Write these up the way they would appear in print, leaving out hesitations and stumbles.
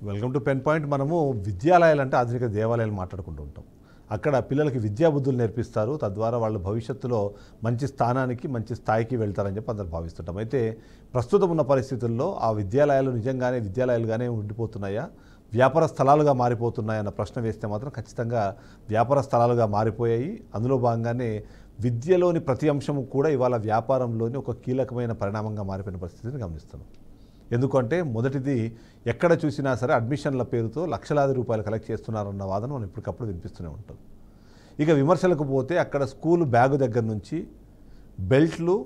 Welcome to pen point. మనము విద్యాలయాలు అంటే ఆధునిక దేవాలయాలు మాట్లాడుకుంటూ ఉంటాం. అక్కడ పిల్లలకి విద్యా బుద్ధులు నేర్పిస్తారు, తద్వారా వాళ్ళు భవిష్యత్తులో మంచి స్థానానికి మంచి స్థాయికి వెళ్తారని చెప్పి అందరూ భావిస్తుంటాం. అయితే ప్రస్తుతం ఉన్న పరిస్థితుల్లో ఆ విద్యాలయాలు నిజంగానే విద్యాలయాలుగానే ఉండిపోతున్నాయా, వ్యాపార స్థలాలుగా మారిపోతున్నాయన్న ప్రశ్న వేస్తే మాత్రం ఖచ్చితంగా వ్యాపార స్థలాలుగా మారిపోయాయి. అందులో భాగంగానే విద్యలోని ప్రతి అంశము కూడా ఇవాళ వ్యాపారంలోని ఒక కీలకమైన పరిణామంగా మారిపోయిన పరిస్థితిని గమనిస్తున్నాం. ఎందుకంటే మొదటిది, ఎక్కడ చూసినా సరే అడ్మిషన్ల పేరుతో లక్షలాది రూపాయలు కలెక్ట్ చేస్తున్నారన్న వాదన మనం ఇప్పటికప్పుడు వినిపిస్తూనే ఉంటాం. ఇక విమర్శలకు పోతే అక్కడ స్కూల్ బ్యాగు దగ్గర నుంచి బెల్ట్లు,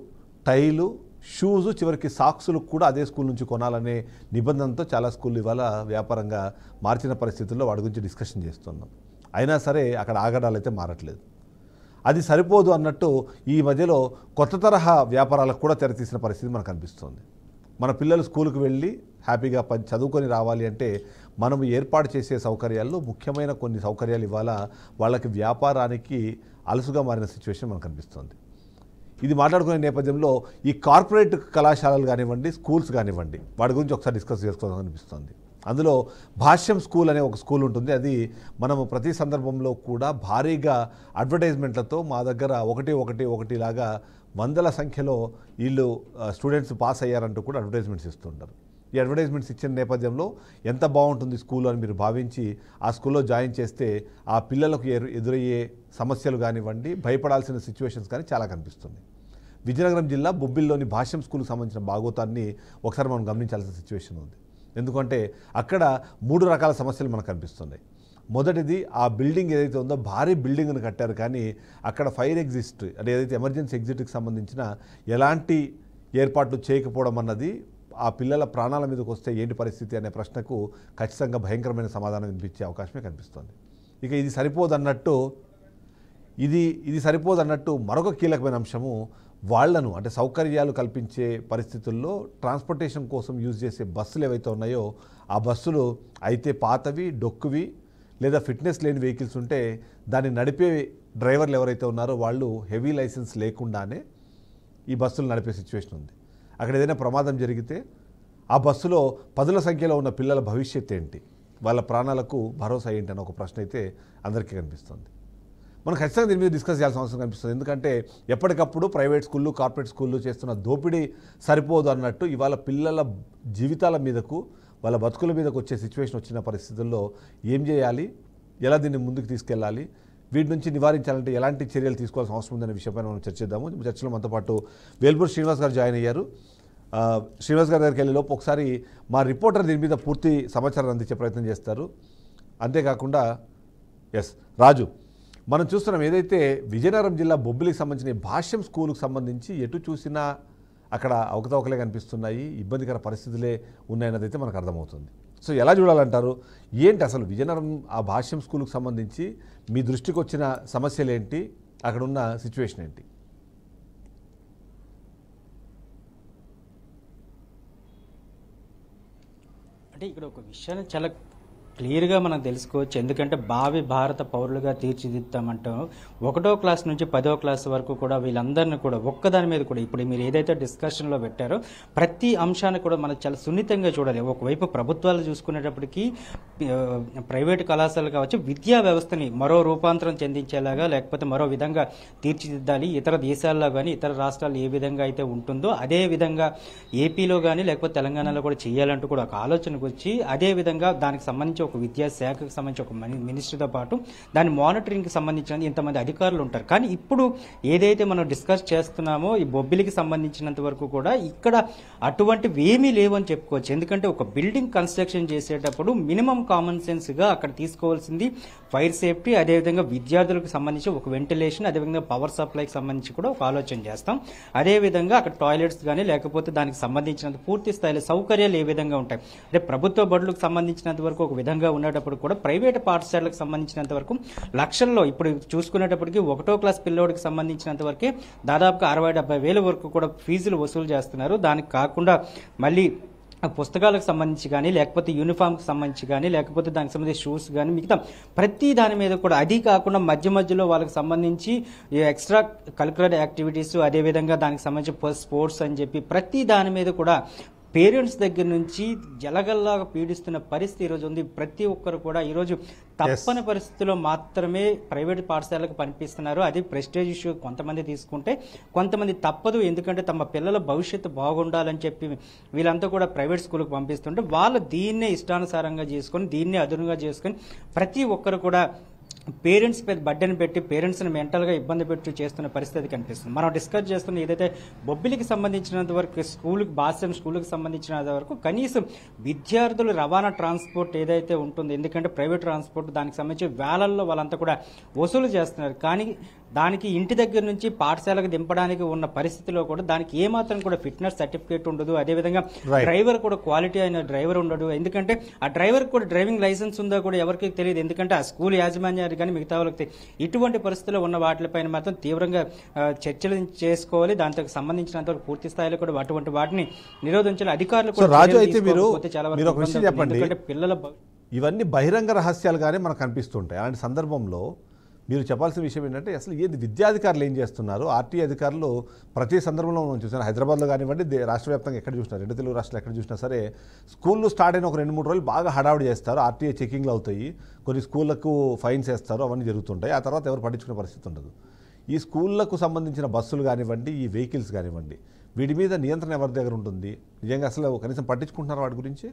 టైలు, షూజు, చివరికి సాక్సులు కూడా అదే స్కూల్ నుంచి కొనాలనే నిబంధనతో చాలా స్కూళ్ళు ఇవాళ వ్యాపారంగా మార్చిన పరిస్థితుల్లో వాటి గురించి డిస్కషన్ చేస్తున్నాం. అయినా సరే అక్కడ ఆగడాలు అయితే మారట్లేదు. అది సరిపోదు అన్నట్టు ఈ మధ్యలో కొత్త తరహా వ్యాపారాలకు కూడా తెరతీసిన పరిస్థితి మనకు అనిపిస్తుంది. మన పిల్లలు స్కూల్కి వెళ్ళి హ్యాపీగా చదువుకొని రావాలి అంటే మనం ఏర్పాటు చేసే సౌకర్యాల్లో ముఖ్యమైన కొన్ని సౌకర్యాలు ఇవాళ వాళ్ళకి వ్యాపారానికి అలసుగా మారిన సిచ్యువేషన్ మనకు కనిపిస్తుంది. ఇది మాట్లాడుకునే నేపథ్యంలో ఈ కార్పొరేట్ కళాశాలలు కానివ్వండి, స్కూల్స్ కానివ్వండి, వాటి గురించి ఒకసారి డిస్కస్ చేసుకోవాలని అనిపిస్తుంది. అందులో భాష్యం స్కూల్ అనే ఒక స్కూల్ ఉంటుంది. అది మనము ప్రతి సందర్భంలో కూడా భారీగా అడ్వర్టైజ్మెంట్లతో మా దగ్గర ఒకటి లాగా వందల సంఖ్యలో వీళ్ళు స్టూడెంట్స్ పాస్ అయ్యారంటూ కూడా అడ్వర్టైజ్మెంట్స్ ఇస్తుంటారు. ఈ అడ్వర్టైజ్మెంట్స్ ఇచ్చిన నేపథ్యంలో ఎంత బాగుంటుంది స్కూల్ అని మీరు భావించి ఆ స్కూల్లో జాయిన్ చేస్తే ఆ పిల్లలకు ఎదురయ్యే సమస్యలు కానివ్వండి, భయపడాల్సిన సిచ్యువేషన్స్ కానీ చాలా కనిపిస్తుంది. విజయనగరం జిల్లా బొబ్బిల్లోని భాష్యం స్కూల్కి సంబంధించిన భాగోతాన్ని ఒకసారి మనం గమనించాల్సిన సిచ్యువేషన్ ఉంది. ఎందుకంటే అక్కడ 3 రకాల సమస్యలు మనకు కనిపిస్తున్నాయి. మొదటిది, ఆ బిల్డింగ్ ఏదైతే ఉందో భారీ బిల్డింగ్ను కట్టారు, కానీ అక్కడ ఫైర్ ఎగ్జిట్ అంటే ఏదైతే ఎమర్జెన్సీ ఎగ్జిట్కి సంబంధించిన ఎలాంటి ఏర్పాట్లు చేయకపోవడం అన్నది ఆ పిల్లల ప్రాణాల మీదకి వస్తే ఏంటి పరిస్థితి అనే ప్రశ్నకు ఖచ్చితంగా భయంకరమైన సమాధానం వినిపించే అవకాశమే కనిపిస్తుంది. ఇక ఇది సరిపోదన్నట్టు మరొక కీలకమైన అంశము, వాళ్లను అంటే సౌకర్యాలు కల్పించే పరిస్థితుల్లో ట్రాన్స్పోర్టేషన్ కోసం యూజ్ చేసే బస్సులు ఏవైతే ఉన్నాయో ఆ బస్సులు అయితే పాతవి, డొక్కువి లేదా ఫిట్నెస్ లేని వెహికల్స్ ఉంటే దాన్ని నడిపే డ్రైవర్లు ఎవరైతే ఉన్నారో వాళ్ళు హెవీ లైసెన్స్ లేకుండానే ఈ బస్సులు నడిపే సిచ్యువేషన్ ఉంది. అక్కడ ఏదైనా ప్రమాదం జరిగితే ఆ బస్సులో 10ల సంఖ్యలో ఉన్న పిల్లల భవిష్యత్ ఏంటి, వాళ్ళ ప్రాణాలకు భరోసా ఏంటి అన్న ఒక ప్రశ్న అయితే అందరికీ కనిపిస్తుంది. మనం ఖచ్చితంగా దీని మీద డిస్కస్ చేయాల్సిన అవసరం కనిపిస్తుంది. ఎందుకంటే ఎప్పటికప్పుడు ప్రైవేట్ స్కూళ్ళు, కార్పొరేట్ స్కూళ్ళు చేస్తున్న దోపిడీ సరిపోదు అన్నట్టు ఇవాళ పిల్లల జీవితాల మీదకు, వాళ్ళ బతుకుల మీదకు వచ్చే సిచ్యువేషన్ వచ్చిన పరిస్థితుల్లో ఏం చేయాలి, ఎలా దీన్ని ముందుకు తీసుకెళ్ళాలి, వీటి నుంచి నివారించాలంటే ఎలాంటి చర్యలు తీసుకోవాల్సిన అవసరం ఉందనే విషయంపై మనం చర్చిద్దాము. చర్చలో మనతో పాటు వేల్పూర్ శ్రీనివాస్ గారు జాయిన్ అయ్యారు. శ్రీనివాస్ గారి దగ్గరికి వెళ్ళే లోపు ఒకసారి మా రిపోర్టర్ దీని మీద పూర్తి సమాచారం అందించే ప్రయత్నం చేస్తారు. అంతేకాకుండా రాజు, మనం చూస్తున్నాం ఏదైతే విజయనగరం జిల్లా బొబ్బిలికి సంబంధించిన భాష్యం స్కూలుకు సంబంధించి ఎటు చూసినా అక్కడ అవకతవకలే కనిపిస్తున్నాయి, ఇబ్బందికర పరిస్థితులే ఉన్నాయన్నది అయితే మనకు అర్థమవుతుంది. సో ఎలా చూడాలంటారు, ఏంటి అసలు విజయనగరం ఆ భాష్యం స్కూలుకు సంబంధించి మీ దృష్టికి వచ్చిన సమస్యలు ఏంటి, అక్కడ ఉన్న సిచ్యువేషన్ ఏంటి? అంటే ఇక్కడ ఒక విషయాన్ని చాలా క్లియర్గా మనం తెలుసుకోవచ్చు. ఎందుకంటే భావి భారత పౌరులుగా తీర్చిదిద్దామంటాం. 1వ క్లాస్ నుంచి 10వ క్లాస్ వరకు కూడా వీళ్ళందరినీ కూడా ఒక్కదాని మీద కూడా ఇప్పుడు మీరు ఏదైతే డిస్కషన్లో పెట్టారో ప్రతి అంశాన్ని కూడా మనం చాలా సున్నితంగా చూడాలి. ఒకవైపు ప్రభుత్వాలు చూసుకునేటప్పటికీ ప్రైవేటు కళాశాలలు కావచ్చు, విద్యా వ్యవస్థని మరో రూపాంతరం చెందించేలాగా లేకపోతే మరో విధంగా తీర్చిదిద్దాలి. ఇతర దేశాల్లో కానీ ఇతర రాష్ట్రాలు ఏ విధంగా అయితే ఉంటుందో అదే విధంగా ఏపీలో కానీ లేకపోతే తెలంగాణలో కూడా చేయాలంటూ కూడా ఒక ఆలోచనకు వచ్చి అదే విధంగా దానికి సంబంధించి ఒక విద్యాశాఖకు సంబంధించి ఒక మినిస్టర్తో పాటు దాని మానిటరింగ్కి సంబంధించిన ఇంతమంది అధికారులు ఉంటారు. కానీ ఇప్పుడు ఏదైతే మనం డిస్కస్ చేస్తున్నామో ఈ బొబ్బిలికి సంబంధించినంత వరకు కూడా ఇక్కడ అటువంటివి ఏమీ లేవు అని చెప్పుకోవచ్చు. ఎందుకంటే ఒక బిల్డింగ్ కన్స్ట్రక్షన్ చేసేటప్పుడు మినిమం కామన్ సెన్స్గా అక్కడ తీసుకోవాల్సింది ఫైర్ సేఫ్టీ, అదేవిధంగా విద్యార్థులకు సంబంధించి ఒక వెంటిలేషన్, అదేవిధంగా పవర్ సప్లైకి సంబంధించి కూడా ఒక ఆలోచన చేస్తాం. అదేవిధంగా అక్కడ టాయిలెట్స్ కానీ లేకపోతే దానికి సంబంధించినంత పూర్తి స్థాయిలో సౌకర్యాలు ఏ విధంగా ఉంటాయి అంటే ప్రభుత్వ బడులకు సంబంధించినంత వరకు ఒక విధంగా ఉండేటప్పుడు కూడా ప్రైవేట్ పాఠశాలకు సంబంధించినంత వరకు లక్షల్లో ఇప్పుడు చూసుకునేటప్పటికి 1వ క్లాస్ పిల్లోడికి సంబంధించినంత వరకే దాదాపుగా 60-70 వేల వరకు కూడా ఫీజులు వసూలు చేస్తున్నారు. దానికి కాకుండా మళ్ళీ పుస్తకాలకు సంబంధించి కానీ లేకపోతే యూనిఫామ్కి సంబంధించి కానీ లేకపోతే దానికి సంబంధించి షూస్ కానీ మిగతా ప్రతి దాని మీద కూడా, అది కాకుండా మధ్యలో వాళ్ళకి సంబంధించి ఎక్స్ట్రా కరిక్యులర్ యాక్టివిటీస్, అదేవిధంగా దానికి సంబంధించి స్పోర్ట్స్ అని చెప్పి ప్రతి దాని మీద కూడా పేరెంట్స్ దగ్గర నుంచి జలగల్లాగా పీడిస్తున్న పరిస్థితి ఈరోజు ఉంది. ప్రతి ఒక్కరు కూడా ఈరోజు తప్పని పరిస్థితుల్లో మాత్రమే ప్రైవేట్ పాఠశాలకు పంపిస్తున్నారు. అది ప్రెస్టేజ్ ఇష్యూ కొంతమంది తీసుకుంటే, కొంతమంది తప్పదు, ఎందుకంటే తమ పిల్లల భవిష్యత్తు బాగుండాలని చెప్పి వీళ్ళంతా కూడా ప్రైవేట్ స్కూల్కి పంపిస్తుంటే వాళ్ళు దీన్నే ఇష్టానుసారంగా చేసుకొని, దీన్నే అదునుగా చేసుకొని ప్రతి ఒక్కరు కూడా పేరెంట్స్ పెద్ద బడ్డెని పెట్టి పేరెంట్స్ని మెంటల్గా ఇబ్బంది పెట్టి చేస్తున్న పరిస్థితి కనిపిస్తుంది. మనం డిస్కస్ చేస్తున్న ఏదైతే బొబ్బిలికి సంబంధించినంత వరకు భాష్యం స్కూల్కి సంబంధించినంత వరకు కనీసం విద్యార్థులు రవాణా ట్రాన్స్పోర్ట్ ఏదైతే ఉంటుందో, ఎందుకంటే ప్రైవేట్ ట్రాన్స్పోర్ట్ దానికి సంబంధించి వేలల్లో వాళ్ళంతా కూడా వసూలు చేస్తున్నారు. కానీ దానికి ఇంటి దగ్గర నుంచి పాఠశాలకు దింపడానికి ఉన్న పరిస్థితిలో కూడా దానికి ఏమాత్రం కూడా ఫిట్నెస్ సర్టిఫికేట్ ఉండదు. అదేవిధంగా డ్రైవర్ కూడా క్వాలిటీ అయిన డ్రైవర్ ఉండడు. ఎందుకంటే ఆ డ్రైవర్ కూడా డ్రైవింగ్ లైసెన్స్ ఉందో కూడా ఎవరికి తెలియదు. ఎందుకంటే ఆ స్కూల్ యాజమాన్యానికి కానీ మిగతా వాళ్ళకి ఇటువంటి పరిస్థితుల్లో ఉన్న వాటిపైన మాత్రం తీవ్రంగా చర్చలు చేసుకోవాలి. దాంతో సంబంధించినంత పూర్తి స్థాయిలో కూడా అటువంటి వాటిని నిరోధించాలి. అధికారులు కూడా రాజు అయితే మీరు ఒక విషయం చెప్పండి, పిల్లల ఇవన్నీ బహిరంగ రహస్యాలుగానే మనకు కనిపిస్తుంటాయి. అలాంటి సందర్భంలో మీరు చెప్పాల్సిన విషయం ఏంటంటే అసలు ఏది విద్యాధికారులు ఏం చేస్తున్నారు? ఆర్టీఏ అధికారులు ప్రతి సందర్భంలో మనం చూసాను, హైదరాబాద్లో కానివ్వండి, రాష్ట్ర వ్యాప్తంగా ఎక్కడ చూసినా, రెండు తెలుగు రాష్ట్రాలు ఎక్కడ చూసినా సరే స్కూళ్ళు స్టార్ట్ అయిన ఒక 2-3 రోజులు బాగా హడావుడి చేస్తారు. ఆర్టీఏ చెకింగ్లు అవుతాయి, కొన్ని స్కూళ్ళకు ఫైన్స్ వేస్తారు, అవన్నీ జరుగుతుంటాయి. ఆ తర్వాత ఎవరు పట్టించుకునే పరిస్థితి ఉండదు. ఈ స్కూళ్ళకు సంబంధించిన బస్సులు కానివ్వండి, ఈ వెహికల్స్ కానివ్వండి, వీటి మీద నియంత్రణ ఎవరి దగ్గర ఉంటుంది? నిజంగా అసలు కనీసం పట్టించుకుంటున్నారు వాటి గురించి?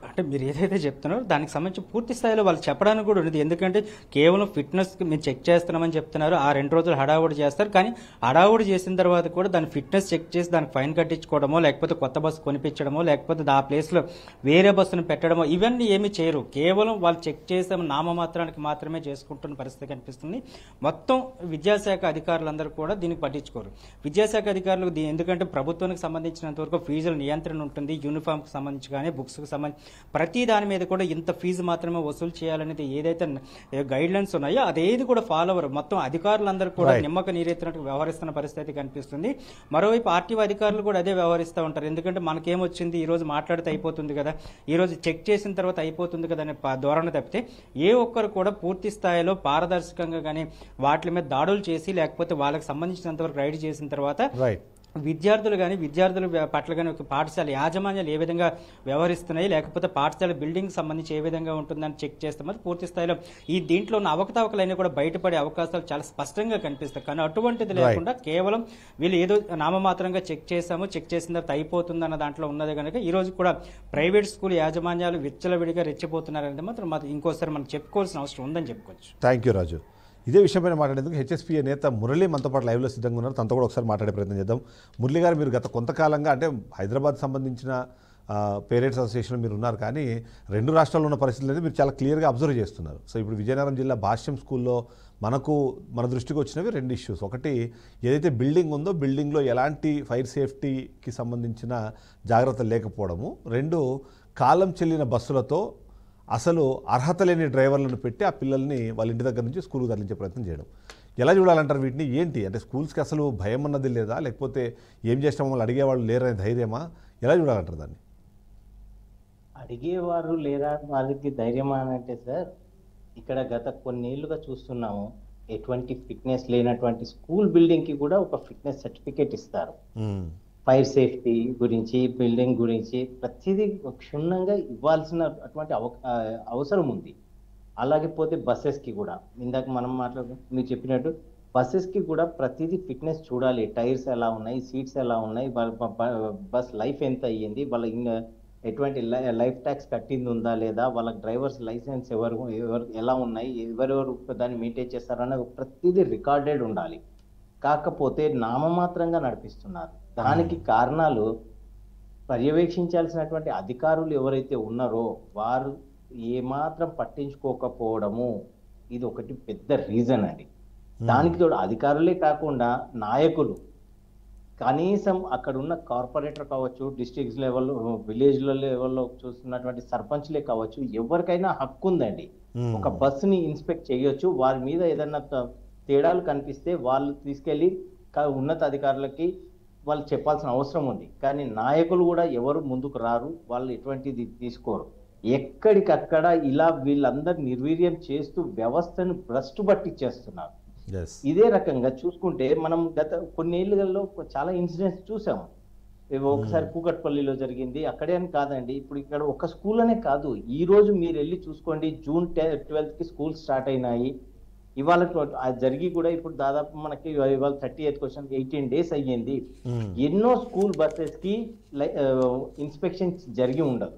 అంటే మీరు ఏదైతే చెప్తున్నారో దానికి సంబంధించి పూర్తి స్థాయిలో వాళ్ళు చెప్పడానికి కూడా ఉండదు. ఎందుకంటే కేవలం ఫిట్నెస్కి మేము చెక్ చేస్తున్నామని చెప్తున్నారు. ఆ 2 రోజులు హడావుడి చేస్తారు. కానీ హడావుడి చేసిన తర్వాత కూడా దాని ఫిట్నెస్ చెక్ చేసి దానికి ఫైన్ కట్టించుకోవడమో, లేకపోతే కొత్త బస్సు కొనిపించడమో, లేకపోతే ఆ ప్లేస్లో వేరే బస్సును పెట్టడమో ఇవన్నీ ఏమీ చేయరు. కేవలం వాళ్ళు చెక్ చేసాము నామమాత్రానికి మాత్రమే చేసుకుంటున్న పరిస్థితి కనిపిస్తుంది. మొత్తం విద్యాశాఖ అధికారులందరూ కూడా దీనికి పట్టించుకోరు. విద్యాశాఖ అధికారులు ఎందుకంటే ప్రభుత్వానికి సంబంధించినంత వరకు ఫీజుల నియంత్రణ ఉంటుంది. యూనిఫామ్కి సంబంధించి కానీ, బుక్స్కి సంబంధించి ప్రతి దాని మీద కూడా ఇంత ఫీజు మాత్రమే వసూలు చేయాలనేది ఏదైతే గైడ్ లైన్స్ ఉన్నాయో అదేది కూడా ఫాలో అవ్వరు. మొత్తం అధికారులందరూ కూడా నిమ్మక నీరెత్తినట్టు వ్యవహరిస్తున్న పరిస్థితి కనిపిస్తుంది. మరోవైపు ఆర్టీఓ అధికారులు కూడా అదే వ్యవహరిస్తూ ఉంటారు. ఎందుకంటే మనకేమొచ్చింది, ఈ రోజు మాట్లాడితే అయిపోతుంది కదా, ఈ రోజు చెక్ చేసిన తర్వాత అయిపోతుంది కదా అనే ధోరణి తప్పితే ఏ ఒక్కరు కూడా పూర్తి స్థాయిలో పారదర్శకంగా కానీ వాటి మీద దాడులు చేసి, లేకపోతే వాళ్ళకి సంబంధించినంత వరకు రైడ్ చేసిన తర్వాత విద్యార్థులు కానీ, విద్యార్థుల పట్ల కానీ ఒక పాఠశాల యాజమాన్యాలు ఏ విధంగా వ్యవహరిస్తున్నాయి, లేకపోతే పాఠశాల బిల్డింగ్ సంబంధించి ఏ విధంగా ఉంటుందని చెక్ చేస్తామని పూర్తి స్థాయిలో ఈ దీంట్లో ఉన్న అవకతవకలన్నీ కూడా బయటపడే అవకాశాలు చాలా స్పష్టంగా కనిపిస్తాయి. కానీ అటువంటిది లేకుండా కేవలం వీళ్ళు ఏదో నామమాత్రంగా చెక్ చేసాము, చెక్ చేసిన తర్వాత అయిపోతుంది అన్న దాంట్లో ఉన్నది కనుక ఈ రోజు కూడా ప్రైవేట్ స్కూల్ యాజమాన్యాలు విచ్చలవిడిగా రెచ్చిపోతున్నారనేది మాత్రం ఇంకోసారి మనం చెప్పుకోవాల్సిన అవసరం ఉందని చెప్పుకోవచ్చు. థ్యాంక్ యూ రాజు. ఇదే విషయంపైన మాట్లాడేందుకు హెచ్ఎస్పీఏ నేత మురళి మనతో పాటు లైవ్లో సిద్ధంగా ఉన్నారు. తనతో కూడా ఒకసారి మాట్లాడే ప్రయత్నం చేద్దాం. మురళి గారు, మీరు గత కొంతకాలంగా అంటే హైదరాబాద్ సంబంధించిన పేరెంట్స్ అసోసియేషన్ మీరు ఉన్నారు, కానీ 2 రాష్ట్రాల్లో ఉన్న పరిస్థితులు అనేది మీరు చాలా క్లియర్గా అబ్జర్వ్ చేస్తున్నారు. సో ఇప్పుడు విజయనగరం జిల్లా భాష్యం స్కూల్లో మన దృష్టికి వచ్చినవి 2 ఇష్యూస్. ఒకటి, ఏదైతే బిల్డింగ్ ఉందో బిల్డింగ్లో ఎలాంటి ఫైర్ సేఫ్టీకి సంబంధించిన జాగ్రత్తలు లేకపోవడము. 2, కాలం చెల్లిన బస్సులతో అసలు అర్హత లేని డ్రైవర్లను పెట్టి ఆ పిల్లల్ని వాళ్ళ ఇంటి దగ్గర నుంచి స్కూల్కి తరలించే ప్రయత్నం చేయడం. ఎలా చూడాలంటారు వీటిని? ఏంటి అంటే స్కూల్స్కి అసలు భయం అన్నది లేదా, లేకపోతే ఏం చేస్తామో వాళ్ళు అడిగేవాళ్ళు లేరనే ధైర్యమా? ఎలా చూడాలంటారు దాన్ని? అడిగేవారు లేదా వాళ్ళకి ధైర్యమా అంటే సార్, ఇక్కడ గత కొన్నేళ్లుగా చూస్తున్నాము, ఎటువంటి ఫిట్నెస్ లేనటువంటి స్కూల్ బిల్డింగ్కి కూడా ఒక ఫిట్నెస్ సర్టిఫికేట్ ఇస్తారు. ఫైర్ సేఫ్టీ గురించి, బిల్డింగ్ గురించి ప్రతిదీ క్షుణ్ణంగా ఇవ్వాల్సిన అటువంటి అవసరం ఉంది. అలాగే పోతే బస్సెస్కి కూడా, ఇందాక మనం మీరు చెప్పినట్టు బస్సెస్కి కూడా ప్రతిదీ ఫిట్నెస్ చూడాలి. టైర్స్ ఎలా ఉన్నాయి, సీట్స్ ఎలా ఉన్నాయి, బస్ లైఫ్ ఎంత అయ్యింది, వాళ్ళ ఎటువంటి లైఫ్ ట్యాక్స్ కట్టింది ఉందా లేదా, వాళ్ళ డ్రైవర్స్ లైసెన్స్ ఎవరు ఎలా ఉన్నాయి, ఎవరెవరు దాన్ని మెయింటైన్ చేస్తారన్న ప్రతిదీ రికార్డెడ్ ఉండాలి. కాకపోతే నామమాత్రంగా నడిపిస్తున్నారు. దానికి కారణాలు పర్యవేక్షించాల్సినటువంటి అధికారులు ఎవరైతే ఉన్నారో వారు ఏమాత్రం పట్టించుకోకపోవడము, ఇది ఒకటి పెద్ద రీజన్ అండి. దానికి తోడు అధికారులే కాకుండా నాయకులు, కనీసం అక్కడ ఉన్న కార్పొరేటర్ కావచ్చు, డిస్ట్రిక్ట్ లెవెల్, విలేజ్ లెవెల్లో చూస్తున్నటువంటి సర్పంచ్లే కావచ్చు, ఎవరికైనా హక్కు ఉందండి. ఒక బస్సుని ఇన్స్పెక్ట్ చేయొచ్చు. వారి మీద ఏదన్నా తేడాలు కనిపిస్తే వాళ్ళు తీసుకెళ్లి ఉన్నత అధికారులకి వాళ్ళు చెప్పాల్సిన అవసరం ఉంది. కానీ నాయకులు కూడా ఎవరు ముందుకు రారు, వాళ్ళు ఎటువంటిది తీసుకోరు. ఎక్కడికక్కడ ఇలా వీళ్ళందరూ నిర్వీర్యం చేస్తూ వ్యవస్థను భ్రష్టు పట్టించేస్తున్నారు. Yes. ఇదే రకంగా చూసుకుంటే మనం గత కొన్ని ఏళ్ళలో చాలా ఇన్సిడెంట్స్ చూసాము. ఒకసారి కూకట్పల్లిలో జరిగింది, అక్కడే అని కాదండి, ఇప్పుడు ఇక్కడ ఒక స్కూల్ అనే కాదు, ఈ రోజు మీరు వెళ్ళి చూసుకోండి, June 12th కి స్కూల్ స్టార్ట్ అయినాయి. ఇవాళ అది జరిగి కూడా ఇప్పుడు దాదాపు మనకి ఇవాళ 38th క్వశ్చన్ 18 days అయ్యింది. ఎన్నో స్కూల్ బస్సెస్ కి ఇన్స్పెక్షన్ జరిగి ఉండదు,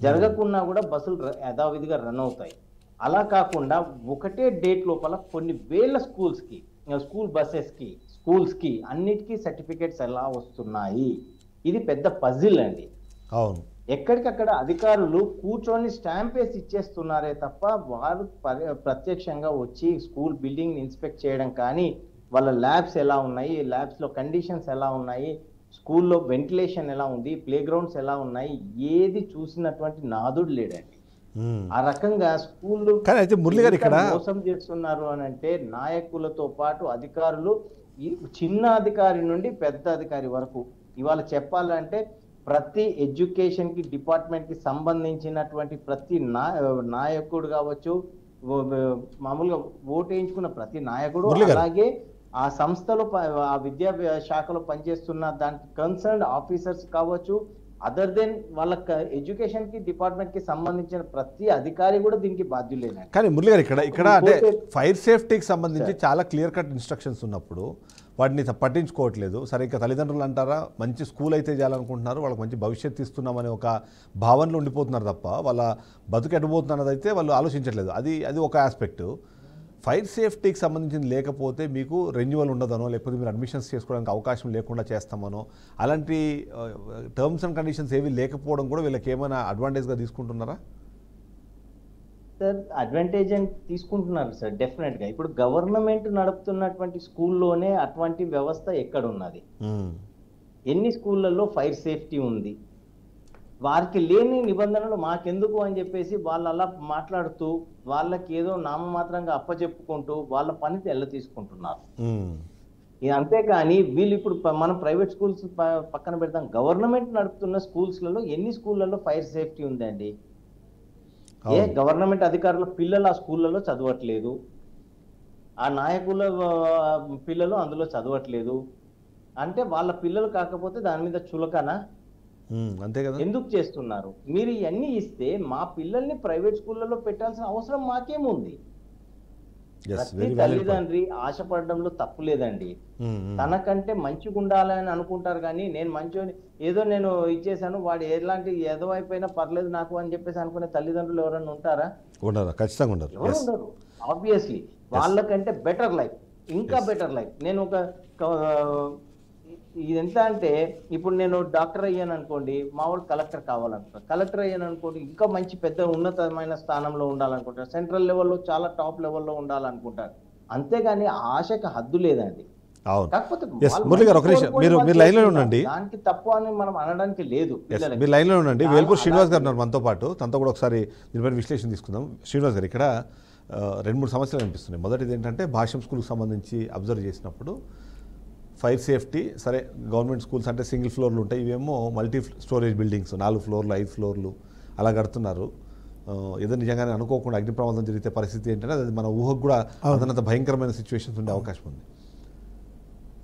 జరగకున్నా కూడా బస్సులు యథావిధిగా రన్ అవుతాయి. అలా కాకుండా ఒకటే డేట్ లోపల కొన్ని వేల స్కూల్ బస్సెస్ కి స్కూల్స్ కి అన్నిటికీ సర్టిఫికేట్స్ ఎలా వస్తున్నాయి? ఇది పెద్ద పజిల్ అండి. అవును, ఎక్కడికక్కడ అధికారులు కూర్చొని స్టాంప్ వేసి ఇచ్చేస్తున్నారే తప్ప వారు ప్రత్యక్షంగా వచ్చి స్కూల్ బిల్డింగ్ ఇన్స్పెక్ట్ చేయడం కానీ, వాళ్ళ ల్యాబ్స్ ఎలా ఉన్నాయి, ల్యాబ్స్ లో కండిషన్స్ ఎలా ఉన్నాయి, స్కూల్లో వెంటిలేషన్ ఎలా ఉంది, ప్లే గ్రౌండ్స్ ఎలా ఉన్నాయి, ఏది చూసినటువంటి నాదుడు లేడండి. ఆ రకంగా స్కూళ్ళు కానీ అయితే మురళి గారు ఇక్కడ మోసం చేస్తున్నారు అని అంటే నాయకులతో పాటు అధికారులు, చిన్న అధికారి నుండి పెద్ద అధికారి వరకు ఇవాళ చెప్పాలంటే ప్రతి ఎడ్యుకేషన్ కి డిపార్ట్మెంట్ కి సంబంధించినటువంటి ప్రతి నాయకుడు కావచ్చు, మామూలుగా ఓటు వేయించుకున్న ప్రతి నాయకుడు, అలాగే ఆ సంస్థలో ఆ విద్యా శాఖలో పనిచేస్తున్న దానికి కన్సర్న్డ్ ఆఫీసర్స్ కావచ్చు, అదర్ దెన్ వాళ్ళ ఎడ్యుకేషన్ కి డిపార్ట్మెంట్ కి సంబంధించిన ప్రతి అధికారి కూడా దీనికి బాధ్యులేనండి. కానీ మురళి గారు ఇక్కడ అంటే ఫైర్ సేఫ్టీకి సంబంధించి చాలా క్లియర్ కట్ ఇన్స్ట్రక్షన్స్ ఉన్నప్పుడు వాటిని పట్టించుకోవట్లేదు. సరే, ఇంకా తల్లిదండ్రులు అంటారా, మంచి స్కూల్ అయితే చేయాలనుకుంటున్నారు, వాళ్ళకి మంచి భవిష్యత్తు ఇస్తున్నామనే ఒక భావనలో ఉండిపోతున్నారు తప్ప వాళ్ళ బతుకు ఎటుపోతున్నది అయితే వాళ్ళు ఆలోచించట్లేదు. అది ఒక ఆస్పెక్ట్. ఫైర్ సేఫ్టీకి సంబంధించింది లేకపోతే మీకు రెన్యువల్ ఉండదనో, లేకపోతే మీరు అడ్మిషన్స్ చేసుకోవడానికి అవకాశం లేకుండా చేస్తామనో, అలాంటి టర్మ్స్ అండ్ కండిషన్స్ ఏవి లేకపోవడం కూడా వీళ్ళకి ఏమైనా అడ్వాంటేజ్గా తీసుకుంటున్నారా? సార్, అడ్వాంటేజ్ అని తీసుకుంటున్నారు సార్, డెఫినెట్ గా. ఇప్పుడు గవర్నమెంట్ నడుపుతున్నటువంటి స్కూల్లోనే అటువంటి వ్యవస్థ ఎక్కడ ఉన్నది? ఎన్ని స్కూళ్ళల్లో ఫైర్ సేఫ్టీ ఉంది? వారికి లేని నిబంధనలు మాకెందుకు అని చెప్పేసి వాళ్ళు అలా మాట్లాడుతూ వాళ్ళకి ఏదో నామమాత్రంగా అప్పచెప్పుకుంటూ వాళ్ళ పని తెల్ల తీసుకుంటున్నారు. అంతేకాని వీళ్ళు ఇప్పుడు మనం ప్రైవేట్ స్కూల్స్ పక్కన పెడతాం, గవర్నమెంట్ నడుపుతున్న స్కూల్స్లలో ఎన్ని స్కూళ్ళల్లో ఫైర్ సేఫ్టీ ఉందండి? గవర్నమెంట్ అధికారుల పిల్లలు ఆ స్కూళ్ళలో చదవట్లేదు, ఆ నాయకుల పిల్లలు అందులో చదవట్లేదు అంటే వాళ్ళ పిల్లలు కాకపోతే దాని మీద చులకనా? అంతే కదా. ఎందుకు చేస్తున్నారు? మీరు ఇవన్నీ ఇస్తే మా పిల్లల్ని ప్రైవేట్ స్కూళ్ళలో పెట్టాల్సిన అవసరం మాకేముంది? ప్రతి తల్లిదండ్రి ఆశపడడంలో తప్పు లేదండి. తనకంటే మంచిగా ఉండాలని అనుకుంటారు కానీ నేను మంచి ఏదో నేను ఇచ్చేసాను వాడు ఎలాంటి ఏదో అయిపోయినా పర్లేదు నాకు అని చెప్పేసి అనుకునే తల్లిదండ్రులు ఎవరైనా ఉంటారా? ఖచ్చితంగా ఉండరు. ఎవరు ఉండరు. ఆబ్వియస్లీ వాళ్ళకంటే బెటర్ లైఫ్, ఇంకా బెటర్ లైఫ్. నేను ఒక ఇది ఎంత అంటే ఇప్పుడు నేను డాక్టర్ అయ్యాను అనుకోండి, మా వాడు కలెక్టర్ కావాలనుకుంటాను. కలెక్టర్ అయ్యాను అనుకోండి, ఇంకా మంచి పెద్ద ఉన్నతమైన స్థానంలో ఉండాలనుకుంటారు, సెంట్రల్ లెవెల్లో చాలా టాప్ లెవెల్లో ఉండాలనుకుంటారు. అంతేగాని ఆశకు హద్దు లేదండి. కాకపోతే మీరు లైన్ లో ఉండండి, దానికి తప్పు అని మనం అనడానికి లేదు. మీరు లైన్ లో ఉండండి. వేల్పూర్ శ్రీనివాస్ గారు ఉన్నారు మనతో పాటు, తనతో కూడా ఒకసారి దీనిపైన విశ్లేషణ తీసుకుందాం. శ్రీనివాస్ గారు, ఇక్కడ 2-3 సమస్యలు కనిపిస్తున్నాయి. మొదటిది ఏంటంటే భాష్యం స్కూల్కి సంబంధించి అబ్జర్వ్ చేసినప్పుడు ఫైర్ సేఫ్టీ, సరే గవర్నమెంట్ స్కూల్స్ అంటే సింగిల్ ఫ్లోర్లు ఉంటాయి, ఇవేమో మల్టీ స్టోరేజ్ బిల్డింగ్స్ 4 ఫ్లోర్లు 5 ఫ్లోర్లు అలా కడుతున్నారు. ఏదో నిజంగానే అనుకోకుండా అగ్ని ప్రమాదం జరిగితే పరిస్థితి ఏంటంటే అది మన ఊహకు కూడా అదనంత భయంకరమైన సిచ్యువేషన్స్ ఉండే అవకాశం ఉంది.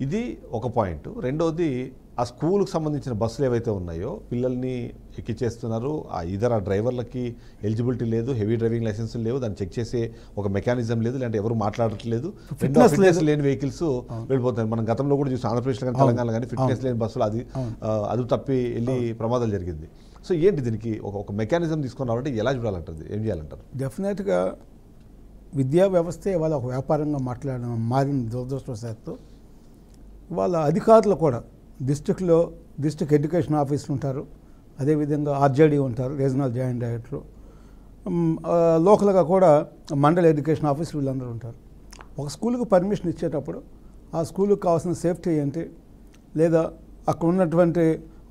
ఇది ఒక పాయింట్. రెండవది, ఆ స్కూల్కి సంబంధించిన బస్సులు ఏవైతే ఉన్నాయో పిల్లల్ని ఎక్కిచ్చేస్తున్నారు, ఆ డ్రైవర్లకి ఎలిజిబిలిటీ లేదు, హెవీ డ్రైవింగ్ లైసెన్స్ లేవు, దాన్ని చెక్ చేసే ఒక మెకానిజం లేదు, లేదంటే ఎవరు మాట్లాడట్లేదు, ఫిట్నెస్ లేని వెహికల్స్ వెళ్ళిపోతాయి. మనం గతంలో కూడా చూసాం, ఆంధ్రప్రదేశ్లో కానీ తెలంగాణలో కానీ ఫిట్నెస్ లేని బస్సులు అది తప్పి వెళ్ళి ప్రమాదాలు జరిగింది. సో ఏంటి దీనికి ఒక మెకానిజం తీసుకొని రావాలంటే ఎలా చూడాలంటారు, ఏం చేయాలంటారు? డెఫినెట్గా విద్యా వ్యవస్థే ఇవాళ ఒక వ్యాపారంగా మారిన దురదృష్టవశాత్తు వాళ్ళ అధికారులు కూడా డిస్ట్రిక్ట్ ఎడ్యుకేషన్ ఆఫీసులు ఉంటారు, అదేవిధంగా ఆర్జేడీ ఉంటారు, రీజనల్ జాయింట్ డైరెక్టర్లు, లోకల్గా కూడా మండల ఎడ్యుకేషన్ ఆఫీసులు వీళ్ళందరూ ఉంటారు. ఒక స్కూల్కి పర్మిషన్ ఇచ్చేటప్పుడు ఆ స్కూల్కి కావాల్సిన సేఫ్టీ ఏంటి, లేదా అక్కడ ఉన్నటువంటి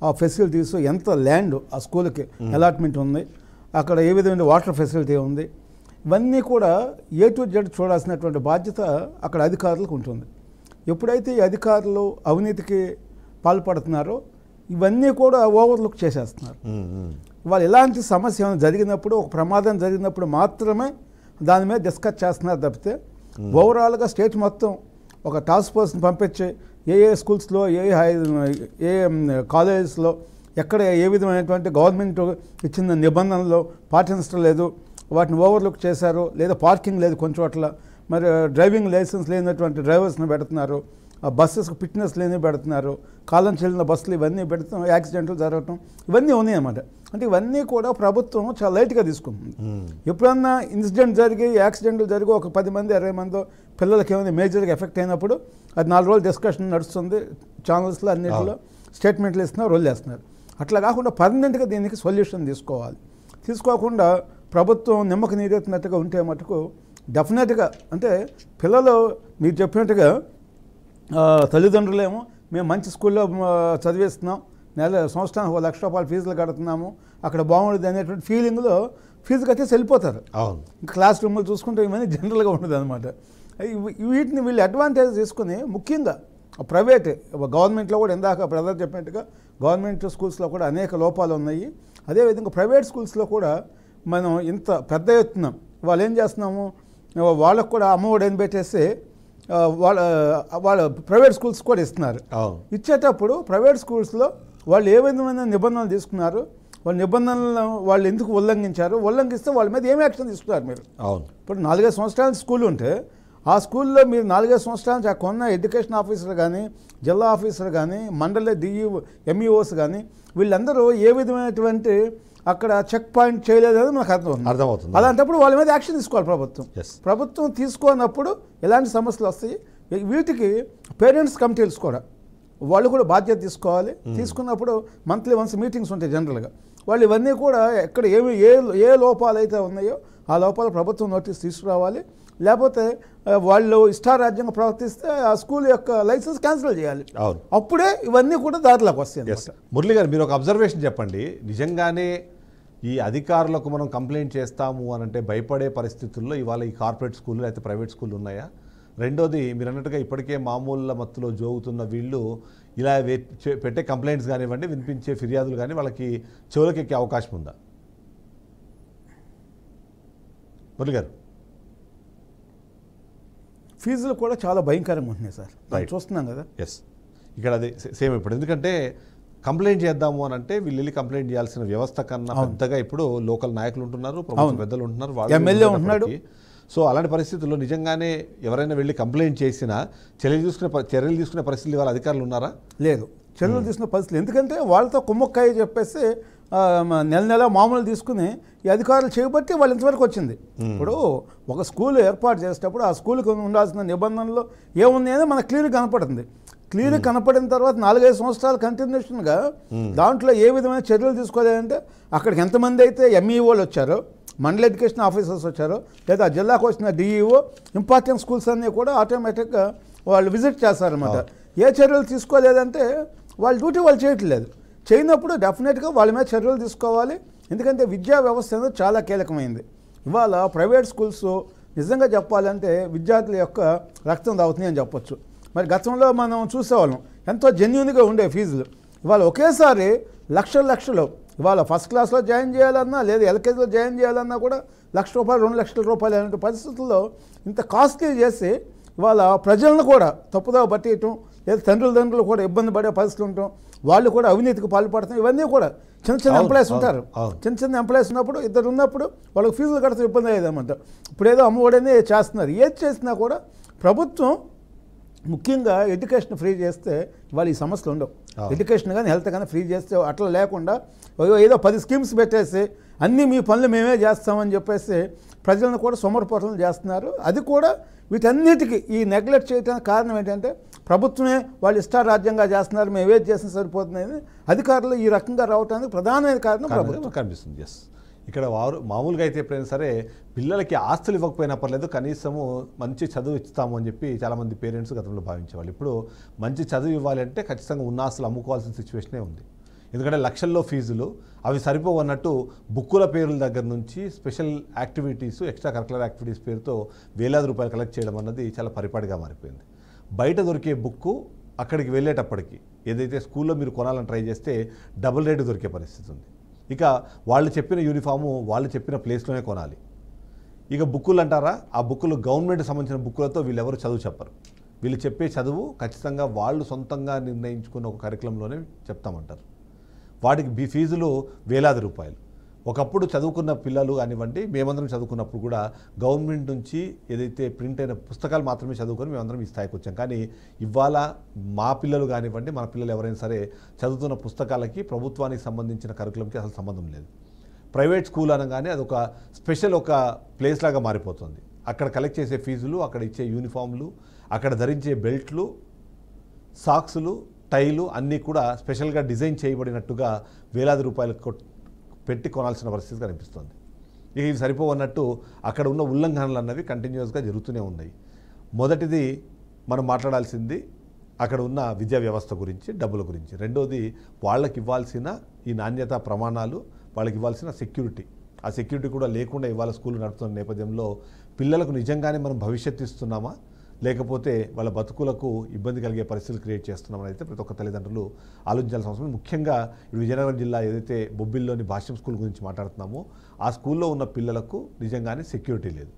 ఆ ఫెసిలిటీస్, ఎంత ల్యాండ్ ఆ స్కూల్కి అలాట్మెంట్ ఉంది, అక్కడ ఏ విధమైన వాటర్ ఫెసిలిటీ ఉంది, ఇవన్నీ కూడా A to Z చూడాల్సినటువంటి బాధ్యత అక్కడ అధికారులకు ఉంటుంది. ఎప్పుడైతే ఈ అధికారులు అవినీతికి పాల్పడుతున్నారో ఇవన్నీ కూడా ఓవర్లుక్ చేసేస్తున్నారు. వాళ్ళు ఎలాంటి సమస్య జరిగినప్పుడు, ఒక ప్రమాదం జరిగినప్పుడు మాత్రమే దాని మీద డిస్కస్ చేస్తున్నారు తప్పితే ఓవరాల్గా స్టేట్ మొత్తం ఒక టాస్క్ ఫోర్స్ని పంపించి ఏ స్కూల్స్లో ఏ కాలేజెస్లో ఎక్కడ ఏ విధమైనటువంటి గవర్నమెంట్ ఇచ్చిన నిబంధనలు పాటించడం లేదు, వాటిని ఓవర్లుక్ చేశారు, లేదా పార్కింగ్ లేదు కొంచెం చోట్ల, మరి డ్రైవింగ్ లైసెన్స్ లేనటువంటి డ్రైవర్స్ని పెడుతున్నారు, బస్సెస్కి ఫిట్నెస్ లేని పెడుతున్నారు, కాలం చెల్లిన బస్సులు ఇవన్నీ పెడుతున్నాం, యాక్సిడెంట్లు జరగటం ఇవన్నీ ఉన్నాయి అన్నమాట. అంటే ఇవన్నీ కూడా ప్రభుత్వం చాలా లైట్గా తీసుకుంటుంది. ఎప్పుడన్నా ఇన్సిడెంట్ జరిగి యాక్సిడెంట్లు జరిగి ఒక 10 మంది 20 మంది పిల్లలకి ఏమైనా మేజర్గా ఎఫెక్ట్ అయినప్పుడు అది 4 రోజులు డిస్కషన్ నడుస్తుంది ఛానల్స్లో, అన్నింటిలో స్టేట్మెంట్లు ఇస్తున్నారు, రోల్ చేస్తున్నారు. అట్లా కాకుండా పర్మనెంట్గా దీనికి సొల్యూషన్ తీసుకోవాలి. తీసుకోకుండా ప్రభుత్వం నిమ్మకు నీరెత్తినట్టుగా ఉంటే మటుకు డెఫినెట్గా అంటే పిల్లలు మీరు చెప్పినట్టుగా తల్లిదండ్రులేమో మేము మంచి స్కూల్లో చదివిస్తున్నాం, సంవత్సరానికి 1 లక్ష రూపాయలు ఫీజులు కడుతున్నాము, అక్కడ బాగుండదు అనేటువంటి ఫీలింగ్లో ఫీజు కట్టేసి వెళ్ళిపోతారు. ఇంకా క్లాస్ రూమ్లు చూసుకుంటే ఇవన్నీ జనరల్గా ఉండదు అనమాట. వీటిని వీళ్ళు అడ్వాంటేజ్ తీసుకుని ముఖ్యంగా ప్రైవేట్ గవర్నమెంట్లో కూడా ఇందాక బ్రదర్ చెప్పినట్టుగా గవర్నమెంట్ స్కూల్స్లో కూడా అనేక లోపాలు ఉన్నాయి. అదేవిధంగా ప్రైవేట్ స్కూల్స్లో కూడా మనం ఇంత పెద్ద ఎత్తున వాళ్ళు ఏం చేస్తున్నాము, వాళ్ళకు కూడా అమ్మఒడి అని పెట్టేసి వాళ్ళ ప్రైవేట్ స్కూల్స్ కూడా ఇస్తున్నారు. ఇచ్చేటప్పుడు ప్రైవేట్ స్కూల్స్లో వాళ్ళు ఏ విధమైన నిబంధనలు తీసుకున్నారు, వాళ్ళ నిబంధనలను వాళ్ళు ఎందుకు ఉల్లంఘించారు, ఉల్లంఘిస్తే వాళ్ళ మీద ఏం యాక్షన్ తీసుకున్నారు మీరు. ఇప్పుడు 4-5 సంవత్సరాల స్కూల్ ఉంటే ఆ స్కూల్లో మీరు 4-5 సంవత్సరాల నుంచి అక్కడ ఉన్న ఎడ్యుకేషన్ ఆఫీసర్ కానీ, జిల్లా ఆఫీసర్ కానీ, మండల ఎంఈఓస్ కానీ వీళ్ళందరూ ఏ విధమైనటువంటి అక్కడ చెక్ పాయింట్ చేయలేదని మనకు అర్థమవుతుంది. అలాంటప్పుడు వాళ్ళ మీద యాక్షన్ తీసుకోవాలి ప్రభుత్వం. ప్రభుత్వం తీసుకోనప్పుడు ఎలాంటి సమస్యలు వస్తాయి, వీటికి పేరెంట్స్ కమిటీలు కూడా వాళ్ళు కూడా బాధ్యత తీసుకోవాలి. తీసుకున్నప్పుడు మంత్లీ వన్స్ మీటింగ్స్ ఉంటాయి జనరల్గా. వాళ్ళు ఇవన్నీ కూడా ఎక్కడ ఏ లోపాలు అయితే ఉన్నాయో ఆ లోపాలు ప్రభుత్వం నోటీస్ తీసుకురావాలి. లేకపోతే వాళ్ళు ఇష్టారాజ్యంగా ప్రవర్తిస్తే ఆ స్కూల్ యొక్క లైసెన్స్ క్యాన్సిల్ చేయాలి. అప్పుడే ఇవన్నీ కూడా దారిలోకి వస్తాయి. మురళి గారు మీరు ఒక అబ్జర్వేషన్ చెప్పండి. నిజంగానే ఈ అధికారులకు మనం కంప్లైంట్ చేస్తాము అని అంటే భయపడే పరిస్థితుల్లో ఇవాళ ఈ కార్పొరేట్ స్కూళ్ళు అయితే ప్రైవేట్ స్కూళ్ళు ఉన్నాయా? రెండోది మీరు అన్నట్టుగా ఇప్పటికే మామూలు మత్తులో జోగుతున్న వీళ్ళు ఇలా పెట్టే కంప్లైంట్స్ కానివ్వండి, వినిపించే ఫిర్యాదులు కానీ వాళ్ళకి చెవులకు ఎక్కే అవకాశం ఉందా? మురళి గారు ఫీజులు కూడా చాలా భయంకరంగా ఉంటున్నాయి సార్, చూస్తున్నాం కదా. ఇక్కడ అది సేమ్ ఇప్పుడు ఎందుకంటే కంప్లైంట్ చేద్దాము అని అంటే వీళ్ళు వెళ్ళి కంప్లైంట్ చేయాల్సిన వ్యవస్థ కన్నా పెద్దగా ఇప్పుడు లోకల్ నాయకులు ఉంటున్నారు, ప్రభుత్వ పెద్దలు ఉంటున్నారు, ఎమ్మెల్యే ఉంటున్నాడు. సో అలాంటి పరిస్థితుల్లో నిజంగానే ఎవరైనా వెళ్ళి కంప్లైంట్ చేసినా చర్యలు తీసుకునే పరిస్థితులు ఇవాళ అధికారులు ఉన్నారా? లేదు, చర్యలు తీసుకునే పరిస్థితులు. ఎందుకంటే వాళ్ళతో కుమ్మక్కాయ చెప్పేసి నెల మామూలు తీసుకుని ఈ అధికారులు చేయబట్టి వాళ్ళు ఇంతవరకు వచ్చింది. ఇప్పుడు ఒక స్కూల్ ఏర్పాటు చేసేటప్పుడు ఆ స్కూల్కి ఉండాల్సిన నిబంధనలు ఏమున్నాయని మనకు క్లియర్గా కనపడుతుంది. క్లియర్గా కనపడిన తర్వాత 4-5 సంవత్సరాలు కంటిన్యూషన్గా దాంట్లో ఏ విధమైన చర్యలు తీసుకోలేదంటే అక్కడికి ఎంతమంది అయితే ఎంఈఓలు వచ్చారో, మండల ఎడ్యుకేషన్ ఆఫీసర్స్ వచ్చారో, లేదా జిల్లాకు వచ్చిన డిఈఓ, ఇంపార్టెంట్ స్కూల్స్ అన్నీ కూడా ఆటోమేటిక్గా వాళ్ళు విజిట్ చేస్తారన్నమాట. ఏ చర్యలు తీసుకోలేదంటే వాళ్ళ డ్యూటీ వాళ్ళు చేయట్లేదు. చేయనప్పుడు డెఫినెట్గా వాళ్ళ మీద చర్యలు తీసుకోవాలి. ఎందుకంటే విద్యా వ్యవస్థ అనేది చాలా కీలకమైంది. ఇవాళ ప్రైవేట్ స్కూల్స్ నిజంగా చెప్పాలంటే విద్యార్థుల యొక్క రక్తం తాగుతుంది అని చెప్పొచ్చు. మరి గతంలో మనం చూసేవాళ్ళం ఎంతో జెన్యూన్గా ఉండే ఫీజులు. ఇవాళ ఒకేసారి లక్షలు ఇవాళ ఫస్ట్ క్లాస్లో జాయిన్ చేయాలన్నా లేదా ఎల్కేజీలో జాయిన్ చేయాలన్నా కూడా ₹1,00,000 ₹2,00,000 అనేటువంటి పరిస్థితుల్లో ఇంత కాస్ట్లీ చేసి ఇవాళ ప్రజలను కూడా తప్పుదావ పట్టేయటం, లేదా తండ్రులు కూడా ఇబ్బంది పడే పరిస్థితులు ఉండటం, వాళ్ళు కూడా అవినీతికి పాల్పడతాం. ఇవన్నీ కూడా చిన్న ఎంప్లాయీస్ ఉంటారు. చిన్న ఎంప్లాయీస్ ఉన్నప్పుడు ఇద్దరు ఉన్నప్పుడు వాళ్ళకి ఫీజులు కడితే ఇబ్బంది అయ్యేదన్నమాట. ఇప్పుడు ఏదో అమ్మఒడనే చేస్తున్నారు. ఏది చేసినా కూడా ప్రభుత్వం ముఖ్యంగా ఎడ్యుకేషన్ ఫ్రీ చేస్తే వాళ్ళు ఈ సమస్యలు ఉండవు. ఎడ్యుకేషన్ కానీ హెల్త్ కానీ ఫ్రీ చేస్తే అట్లా లేకుండా ఏదో 10 స్కీమ్స్ పెట్టేసి అన్నీ మీ పనులు మేమే చేస్తామని చెప్పేసి ప్రజలను కూడా సొమరపోతలు చేస్తున్నారు. అది కూడా వీటన్నిటికీ ఈ నెగ్లెక్ట్ చేయడానికి కారణం ఏంటంటే ప్రభుత్వమే వాళ్ళు ఇష్టారాజ్యంగా చేస్తున్నారు, మేము ఏది చేసినా సరిపోతుంది. అధికారులు ఈ రకంగా రావడానికి ప్రధానమైన కారణం ప్రభుత్వం కనిపిస్తుంది. ఇక్కడ వారు మామూలుగా అయితే ఎప్పుడైనా సరే పిల్లలకి ఆస్తులు ఇవ్వకపోయినా పర్లేదు, కనీసము మంచి చదువు ఇస్తాము అని చెప్పి చాలామంది పేరెంట్స్ గతంలో భావించేవాళ్ళు. ఇప్పుడు మంచి చదువు ఇవ్వాలి అంటే ఖచ్చితంగా ఉన్న ఆస్తులు అమ్ముకోవాల్సిన సిచ్యువేషనే ఉంది. ఎందుకంటే లక్షల్లో ఫీజులు అవి సరిపోవన్నట్టు బుక్కుల పేర్ల దగ్గర నుంచి special activities, extra curricular activities పేరుతో ₹1,000 కలెక్ట్ చేయడం అన్నది చాలా పరిపాటిగా మారిపోయింది. బయట దొరికే బుక్కు అక్కడికి వెళ్ళేటప్పటికి ఏదైతే స్కూల్లో మీరు కొనాలని ట్రై చేస్తే డబుల్ రేటు దొరికే పరిస్థితి ఉంది. ఇక వాళ్ళు చెప్పిన యూనిఫాము వాళ్ళు చెప్పిన ప్లేస్లోనే కొనాలి. ఇక బుక్కులు అంటారా, ఆ బుక్కులు గవర్నమెంట్ సంబంధించిన బుక్కులతో వీళ్ళు ఎవరు చదువు చెప్పరు. వీళ్ళు చెప్పే చదువు ఖచ్చితంగా వాళ్ళు సొంతంగా నిర్ణయించుకున్న ఒక కరికులంలోనే చెప్తామంటారు. వాటికి ఫీజులు వేలాది రూపాయలు. ఒకప్పుడు చదువుకున్న పిల్లలు కానివ్వండి, మేమందరం చదువుకున్నప్పుడు కూడా గవర్నమెంట్ నుంచి ఏదైతే ప్రింట్ అయిన పుస్తకాలు మాత్రమే చదువుకొని మేమందరం ఈ స్థాయికి వచ్చాం. కానీ ఇవాళ మా పిల్లలు కానివ్వండి, మన పిల్లలు ఎవరైనా సరే చదువుతున్న పుస్తకాలకి ప్రభుత్వానికి సంబంధించిన కరికులంకి అసలు సంబంధం లేదు. ప్రైవేట్ స్కూల్ అనగానే అదొక స్పెషల్ ఒక ప్లేస్ లాగా మారిపోతుంది. అక్కడ కలెక్ట్ చేసే ఫీజులు, అక్కడ ఇచ్చే యూనిఫామ్లు, అక్కడ ధరించే బెల్ట్లు, సాక్సులు, టైలు అన్నీ కూడా స్పెషల్గా డిజైన్ చేయబడినట్టుగా వేలాది రూపాయలు పెట్టి కొనాల్సిన పరిస్థితి కనిపిస్తుంది. ఇక ఇవి సరిపోవన్నట్టు అక్కడ ఉన్న ఉల్లంఘనలు అన్నవి కంటిన్యూస్గా జరుగుతూనే ఉన్నాయి. మొదటిది మనం మాట్లాడాల్సింది అక్కడ ఉన్న విద్యా వ్యవస్థ గురించి, డబ్బుల గురించి. రెండోది వాళ్ళకి ఇవ్వాల్సిన ఈ నాణ్యత ప్రమాణాలు, వాళ్ళకి ఇవ్వాల్సిన సెక్యూరిటీ. ఆ సెక్యూరిటీ కూడా లేకుండా ఇవాళ స్కూల్ నడుపుతున్న నేపథ్యంలో పిల్లలకు నిజంగానే మనం భవిష్యత్తు ఇస్తున్నామా, లేకపోతే వాళ్ళ బతుకులకు ఇబ్బంది కలిగే పరిస్థితులు క్రియేట్ చేస్తున్నామని అయితే ప్రతి ఒక్క తల్లిదండ్రులు ఆలోచించాల్సిన అవసరం. ముఖ్యంగా ఇప్పుడు విజయనగరం జిల్లా ఏదైతే బొబ్బిల్లోని భాష్యం స్కూల్ గురించి మాట్లాడుతున్నామో ఆ స్కూల్లో ఉన్న పిల్లలకు నిజంగానే సెక్యూరిటీ లేదు.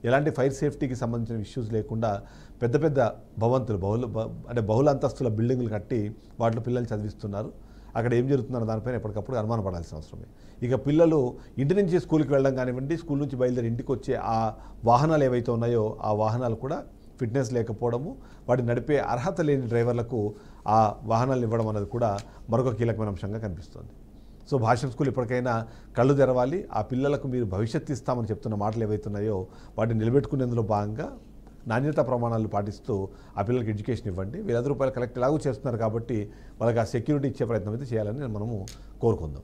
ఎలాంటి ఫైర్ సేఫ్టీకి సంబంధించిన ఇష్యూస్ లేకుండా పెద్ద పెద్ద భవంతులు బహుళ అంతస్తుల బిల్డింగులు కట్టి వాటిలో పిల్లల్ని చదివిస్తున్నారు. అక్కడ ఏం జరుగుతుందన్న దానిపైన ఎప్పటికప్పుడు అనుమానం పడాల్సిన అవసరమే. ఇక పిల్లలు ఇంటి నుంచి స్కూల్కి వెళ్ళడం కానివ్వండి, స్కూల్ నుంచి బయలుదేరి ఇంటికి వచ్చే ఆ వాహనాలు ఏవైతే ఉన్నాయో ఆ వాహనాలు కూడా ఫిట్నెస్ లేకపోవడము, వాటిని నడిపే అర్హత లేని డ్రైవర్లకు ఆ వాహనాలు ఇవ్వడం అనేది కూడా మరొక కీలకమైన అంశంగా కనిపిస్తుంది. సో భాష్యం స్కూల్ ఇప్పటికైనా కళ్ళు తెరవాలి. ఆ పిల్లలకు మీరు భవిష్యత్తు ఇస్తామని చెప్తున్న మాటలు ఏవైతున్నాయో వాటిని నిలబెట్టుకునేందులో భాగంగా నాణ్యతా ప్రమాణాలు పాటిస్తూ ఆ పిల్లలకి ఎడ్యుకేషన్ ఇవ్వండి. వేలాది రూపాయలు కలెక్ట్ ఎలాగూ చేస్తున్నారు కాబట్టి వాళ్ళకి ఆ సెక్యూరిటీ ఇచ్చే ప్రయత్నం అయితే చేయాలని మనము కోరుకుందాం.